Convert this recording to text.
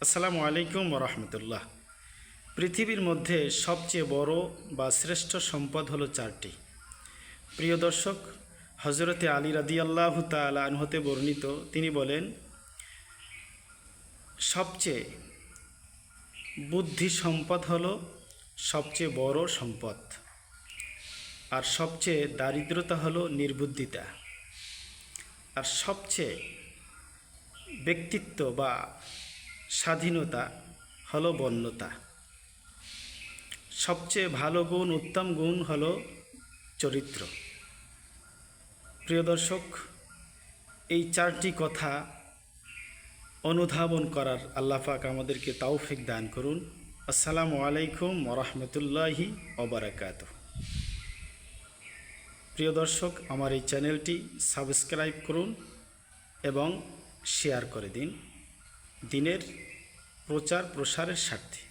আসসালামু আলাইকুম রহমতুল্লাহ। পৃথিবীর মধ্যে সবচেয়ে বড় বা শ্রেষ্ঠ সম্পদ হলো চারটি। প্রিয় দর্শক, হজরতে আলী রাদিয়াল্লাহু তাআলা আনহু হতে বর্ণিত, তিনি বলেন, সবচেয়ে বুদ্ধি সম্পদ হলো সবচেয়ে বড় সম্পদ, আর সবচেয়ে দারিদ্রতা হলো নির্বুদ্ধিতা, আর সবচেয়ে ব্যক্তিত্ব বা স্বাধীনতা হলো বন্যতা। সবচেয়ে ভালো গুণ, উত্তম গুণ হলো চরিত্র। প্রিয় দর্শক, এই চারটি কথা অনুধাবন করার আল্লাহ পাক আমাদেরকে তৌফিক দান করুন। আসসালামু আলাইকুম ওরহমতুল্লাহি ওবারাকাতুহু। প্রিয় দর্শক, আমার এই চ্যানেলটি সাবস্ক্রাইব করুন এবং শেয়ার করে দিন দিনের প্রচার প্রসারের স্বার্থে।